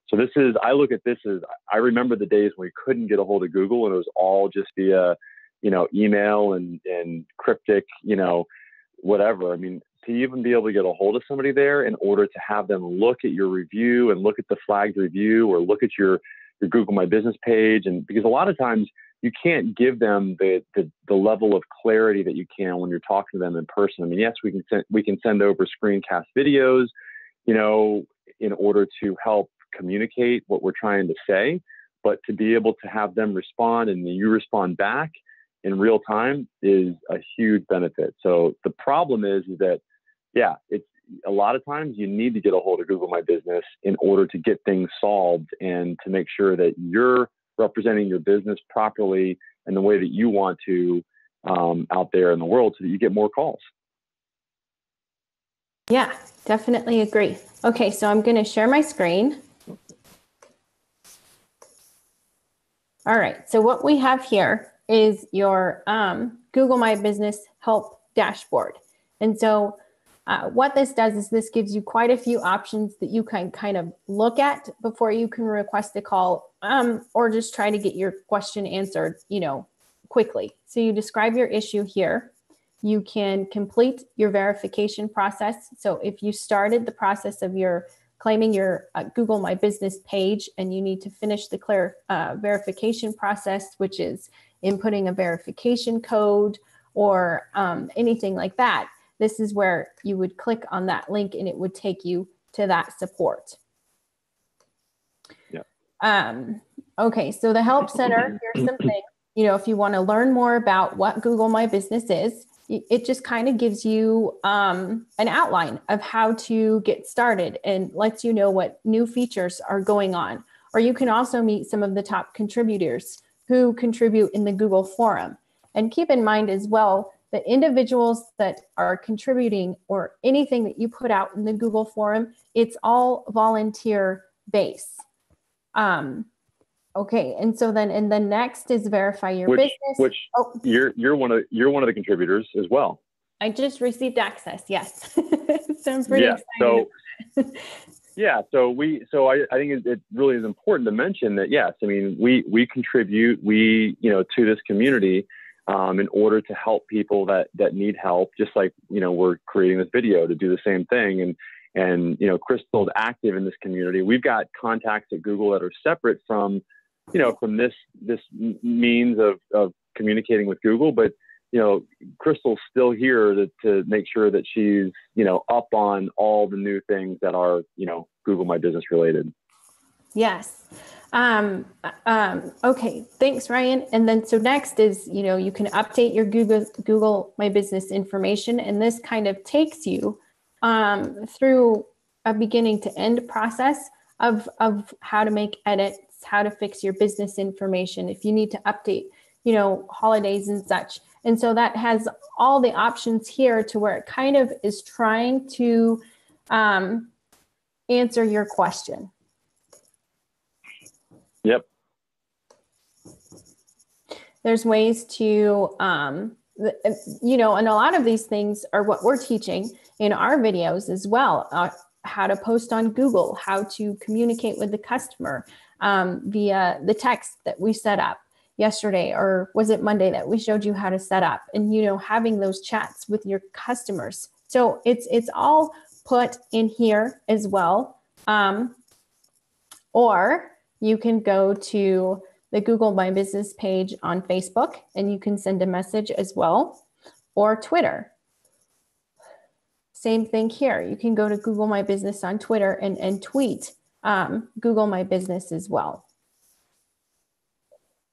So this is, I look at this as, I remember the days when we couldn't get a hold of Google and it was all just via, email and cryptic, whatever. I mean, to even be able to get a hold of somebody there in order to have them look at your review and look at the flagged review or look at your Google My Business page. And because a lot of times you can't give them the level of clarity that you can when you're talking to them in person. I mean, yes, we can send over screencast videos, in order to help communicate what we're trying to say, but to be able to have them respond and you respond back in real time is a huge benefit. So the problem is that, it's a lot of times you need to get a hold of Google My Business in order to get things solved and to make sure that you're representing your business properly and the way that you want to out there in the world so that you get more calls. Yeah, definitely agree. Okay, so I'm going to share my screen. All right, so what we have here is your Google My Business help dashboard. And so what this does is this gives you quite a few options that you can kind of look at before you can request a call or just try to get your question answered, quickly. So you describe your issue here. You can complete your verification process. So if you started the process of claiming your Google My Business page and you need to finish the verification process, which is inputting a verification code or anything like that, this is where you would click on that link and it would take you to that support. Yeah. Okay, so the Help Center, here's some things. If you want to learn more about what Google My Business is, it just kind of gives you an outline of how to get started and lets you know what new features are going on. Or you can also meet some of the top contributors who contribute in the Google forum. And keep in mind as well that individuals that are contributing or anything that you put out in the Google forum, it's all volunteer based. Okay, and so then next is verify your business. You're one of the contributors as well. I just received access. Yes, so I'm pretty excited. So I think it really is important to mention that yes, I mean we contribute to this community in order to help people that need help. Just like we're creating this video to do the same thing, and Crystal's active in this community. We've got contacts at Google that are separate from this means of communicating with Google, but Crystal's still here to make sure that she's up on all the new things that are Google My Business related. Yes. Okay. Thanks, Ryan. And then so next is you can update your Google My Business information, and this kind of takes you through a beginning to end process of how to make edits, how to fix your business information, if you need to update, holidays and such. And so that has all the options here to where it kind of is trying to answer your question. Yep. There's ways to, and a lot of these things are what we're teaching in our videos as well. How to post on Google, how to communicate with the customer via the text that we set up yesterday, or was it Monday that we showed you how to set up, and having those chats with your customers. So it's all put in here as well. Or you can go to the Google My Business page on Facebook and you can send a message as well, or Twitter. Same thing here. You can go to Google My Business on Twitter and tweet Google My Business as well.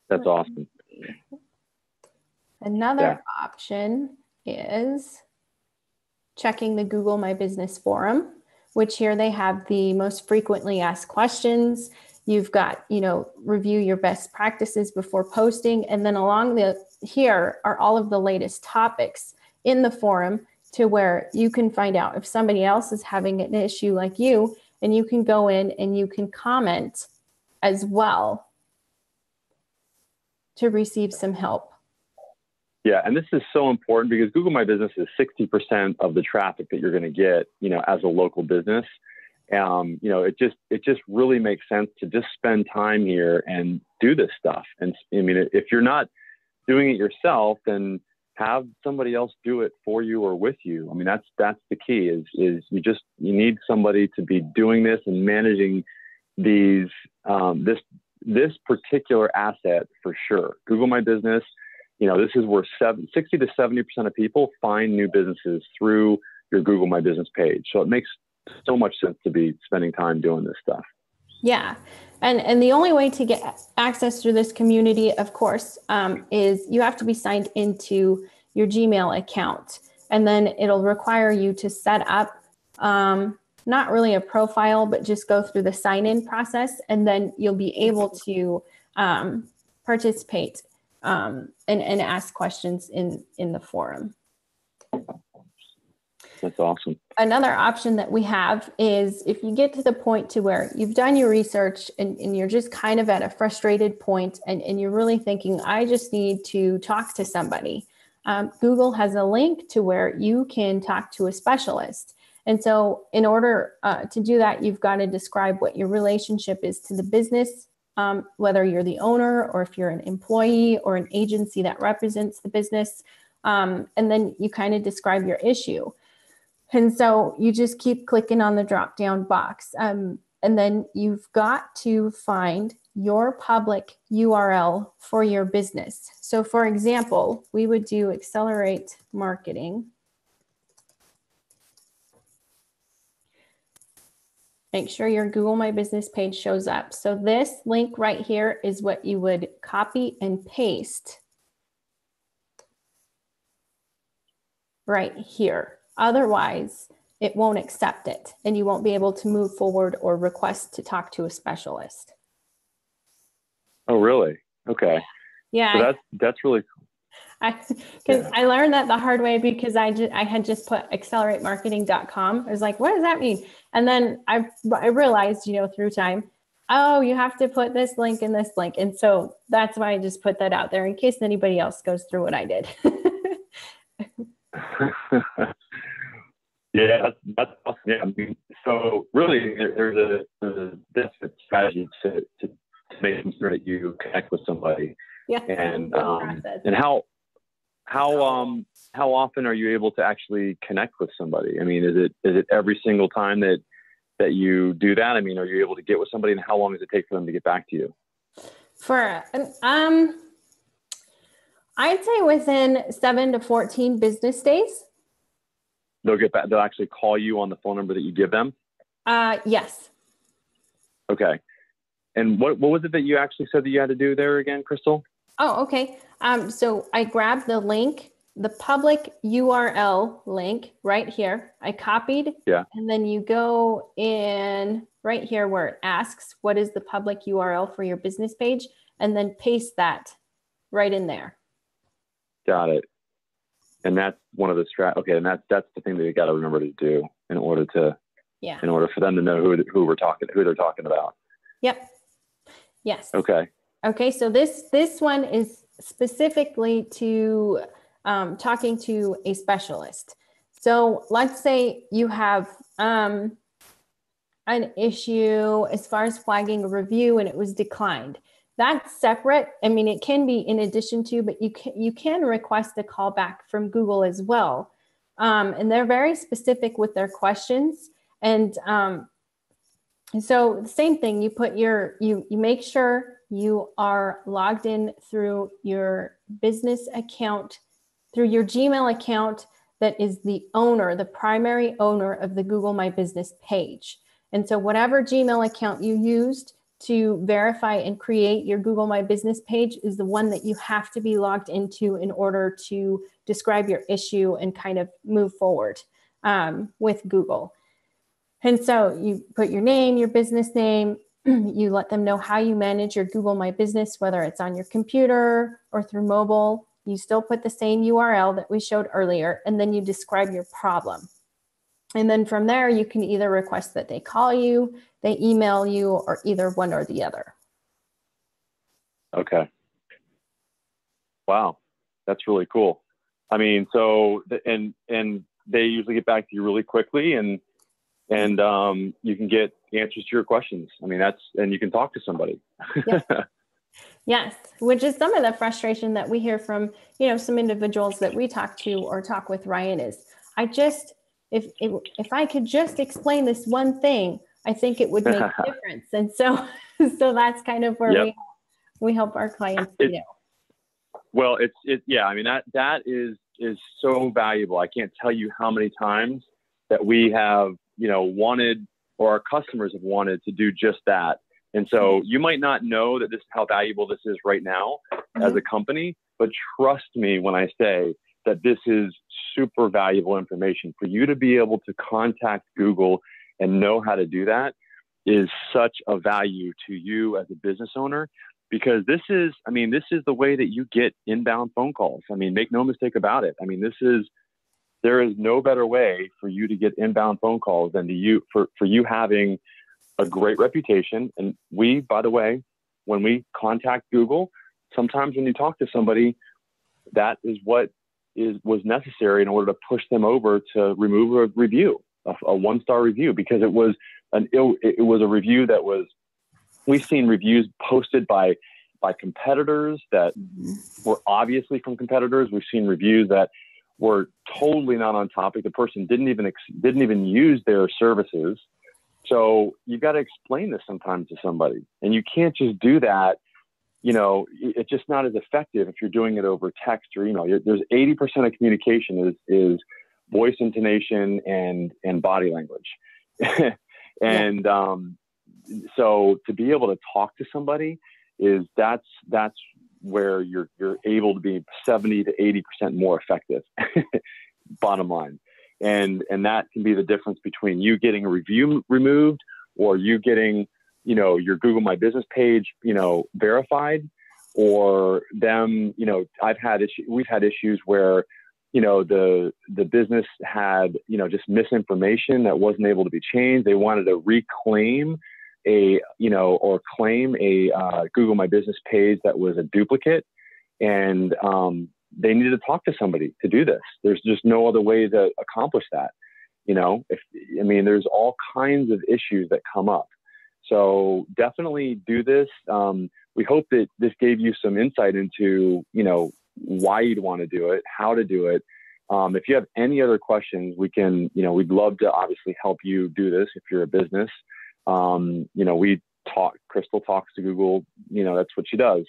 That's awesome. Another option is checking the Google My Business forum, which here they have the most frequently asked questions. You've got, review your best practices before posting. And then here are all of the latest topics in the forum to where you can find out if somebody else is having an issue like you, and you can go in and you can comment as well to receive some help. Yeah, and this is so important because Google My Business is 60% of the traffic that you're going to get, as a local business. it just really makes sense to just spend time here and do this stuff. And I mean, if you're not doing it yourself, then have somebody else do it for you or with you. I mean, that's the key is you need somebody to be doing this and managing these, this particular asset for sure. Google My Business, this is where 60 to 70% of people find new businesses through your Google My Business page. So it makes so much sense to be spending time doing this stuff. Yeah. And the only way to get access to this community, of course, is you have to be signed into your Gmail account. And then it'll require you to set up, not really a profile, but just go through the sign-in process. And then you'll be able to participate and ask questions in the forum. That's awesome. Another option that we have is if you get to the point to where you've done your research and you're just kind of at a frustrated point and you're really thinking, I just need to talk to somebody. Google has a link to where you can talk to a specialist. And so in order to do that, you've got to describe what your relationship is to the business, whether you're the owner or if you're an employee or an agency that represents the business. And then you kind of describe your issue. And so you just keep clicking on the drop-down box. And then you've got to find your public URL for your business. So for example, we would do Accelerate Marketing. Make sure your Google My Business page shows up. So this link right here is what you would copy and paste right here. Otherwise, it won't accept it and you won't be able to move forward or request to talk to a specialist. Oh, really? Okay. Yeah. So that's really cool. I learned that the hard way because I had just put acceleratemarketing.com. I was like, what does that mean? And then I realized, through time, oh, you have to put this link and this link. And so that's why I just put that out there in case anybody else goes through what I did. Yeah, that's awesome. Yeah, I mean, so really, there's a definite strategy to make sure that you connect with somebody. Yeah. And how often are you able to actually connect with somebody? I mean, is it every single time that you do that? I mean, are you able to get with somebody, and how long does it take for them to get back to you? I'd say within 7 to 14 business days. They'll get back. They'll actually call you on the phone number that you give them? Yes. Okay. And what was it that you actually said that you had to do there again, Crystal? Oh, okay. So I grabbed the link, the public URL link right here. I copied. Yeah. And then you go in right here where it asks, what is the public URL for your business page? And then paste that right in there. Got it. And that's one of the okay, and that's the thing that you got to remember to do in order for them to know who they're talking about. Yep. Yes. Okay. Okay. So this one is specifically to talking to a specialist. So let's say you have an issue as far as flagging a review and it was declined. That's separate. I mean, it can be in addition to, but you can request a call back from Google as well. And they're very specific with their questions. And so the same thing, you put you make sure you are logged in through your business account, through your Gmail account that is the primary owner of the Google My Business page. And so whatever Gmail account you used to verify and create your Google My Business page is the one that you have to be logged into in order to describe your issue and kind of move forward with Google. And so you put your name, your business name, you let them know how you manage your Google My Business, whether it's on your computer or through mobile. You still put the same URL that we showed earlier, and then you describe your problem. And then from there, you can either request that they call you, they email you, or either one or the other. Okay. Wow. That's really cool. I mean, so, and they usually get back to you really quickly. And and you can get answers to your questions. I mean, and you can talk to somebody. Yes. Yes, which is some of the frustration that we hear from, some individuals that we talk to or talk with. Ryan, is if I could just explain this one thing, I think it would make a difference. And so that's kind of where we help our clients. Well, yeah. I mean, that is so valuable. I can't tell you how many times that we have, wanted, or our customers have wanted to do just that. And so you might not know that this is how valuable this is right now as a company, but trust me when I say that this is super valuable information. For you to be able to contact Google and know how to do that is such a value to you as a business owner, because this is the way that you get inbound phone calls. I mean, make no mistake about it. I mean, there is no better way for you to get inbound phone calls than for you having a great reputation. And we, by the way, when we contact Google, sometimes when you talk to somebody, that is what was necessary in order to push them over to remove a review, a 1-star review, because it was a review that was, we've seen reviews posted by competitors that were obviously from competitors. We've seen reviews that were totally not on topic. The person didn't even use their services. So you've got to explain this sometimes to somebody, and you can't just do that. It's just not as effective if you're doing it over text or email. There's 80% of communication is voice intonation and body language. And so to be able to talk to somebody that's where you're able to be 70 to 80% more effective, bottom line. And that can be the difference between you getting a review removed or you getting, your Google My Business page, verified, or them, we've had issues where, the business had, just misinformation that wasn't able to be changed. They wanted to reclaim or claim a Google My Business page that was a duplicate. And, they needed to talk to somebody to do this. There's just no other way to accomplish that. There's all kinds of issues that come up. So definitely do this. We hope that this gave you some insight into, why you'd want to do it, how to do it. If you have any other questions, we'd love to obviously help you do this if you're a business. Crystal talks to Google, that's what she does,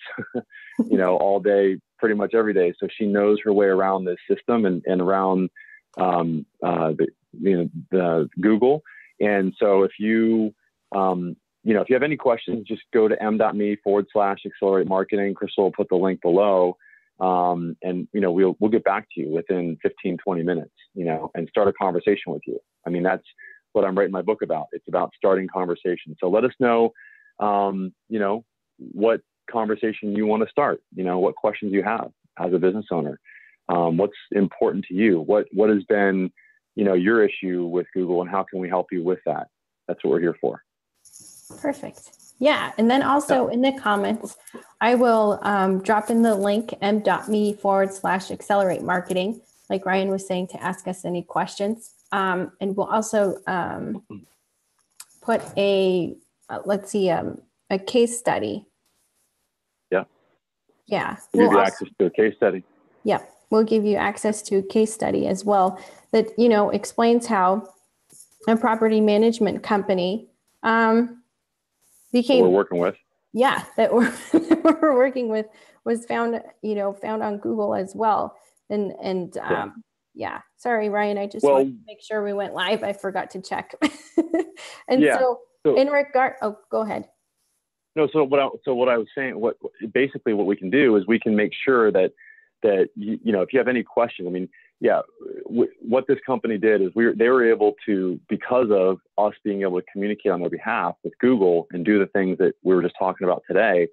all day, pretty much every day. So she knows her way around this system and around, the Google. And so if you have any questions, just go to m.me/accelerate marketing. Crystal will put the link below. And we'll get back to you within 15, 20 minutes, and start a conversation with you. I mean, that's what I'm writing my book about. It's about starting conversations. So let us know, what conversation you want to start, what questions you have as a business owner, what's important to you, what has been, your issue with Google, and how can we help you with that? That's what we're here for. Perfect. Yeah. And then also in the comments, I will drop in the link m.me/accelerate marketing, like Ryan was saying, to ask us any questions. And we'll also put a case study. Yeah. Yeah. We'll give you access to a case study. Yeah. We'll give you access to a case study as well that, explains how a property management company became, we're working with. Yeah, that we're working with was found on Google as well. And sorry, Ryan, I just wanted to make sure we went live. I forgot to check. So in regard, go ahead. No, so what I was saying, what we can do is we can make sure that if you have any questions, what this company did is they were able to, because of us being able to communicate on their behalf with Google and do the things that we were just talking about today,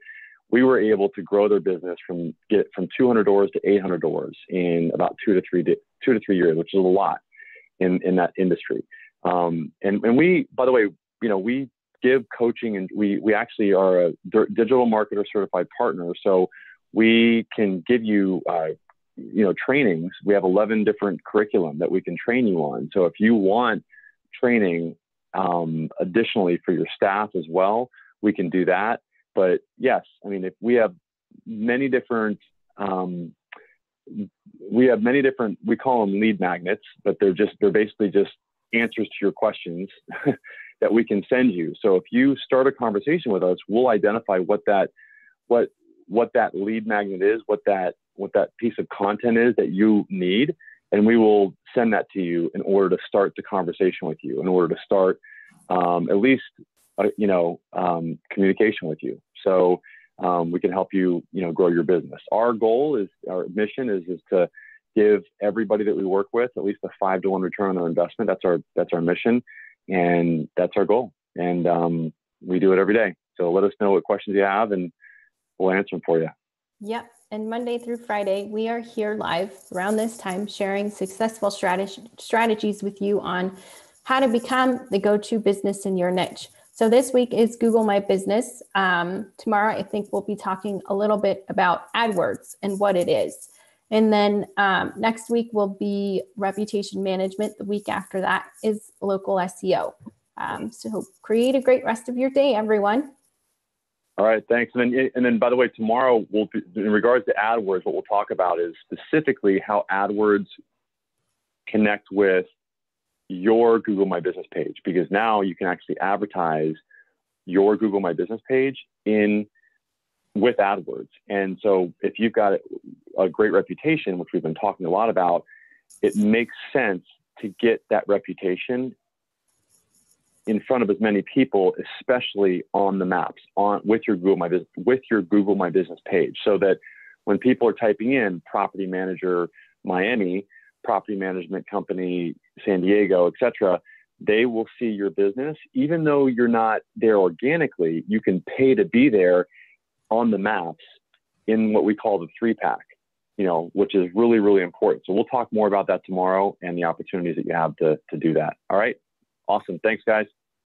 we were able to grow their business from 200 doors to 800 doors in about 2 to 3 years, which is a lot in that industry. And we, by the way, we give coaching, and we actually are a digital marketer certified partner. So we can give you, trainings. We have 11 different curriculum that we can train you on. So if you want training additionally for your staff as well, we can do that. But yes, I mean, if we have many different, we call them lead magnets, but they're basically just answers to your questions that we can send you. So if you start a conversation with us, we'll identify what that lead magnet is, what that piece of content is that you need, and we will send that to you in order to start the conversation with you, in order to start at least communication with you. So we can help you, grow your business. Our mission is to give everybody that we work with at least a 5-to-1 return on their investment. That's our mission, and that's our goal. And we do it every day. So let us know what questions you have, and we'll answer them for you. Yep. And Monday through Friday, we are here live around this time, sharing successful strategies with you on how to become the go-to business in your niche. So this week is Google My Business. Tomorrow, I think we'll be talking a little bit about AdWords and what it is. And then next week will be reputation management. The week after that is local SEO. So create a great rest of your day, everyone. All right, thanks. And then, by the way, tomorrow, in regards to AdWords, what we'll talk about is specifically how AdWords connect with your Google My Business page, because now you can actually advertise your Google My Business page with AdWords. And so if you've got a great reputation, which we've been talking a lot about, it makes sense to get that reputation in front of as many people, especially on the maps, with your Google My Business page, so that when people are typing in property manager Miami, property management company San Diego, etc., they will see your business. Even though you're not there organically, you can pay to be there on the maps in what we call the 3-pack, which is really, really important. So we'll talk more about that tomorrow and the opportunities that you have to do that. All right. Awesome. Thanks, guys.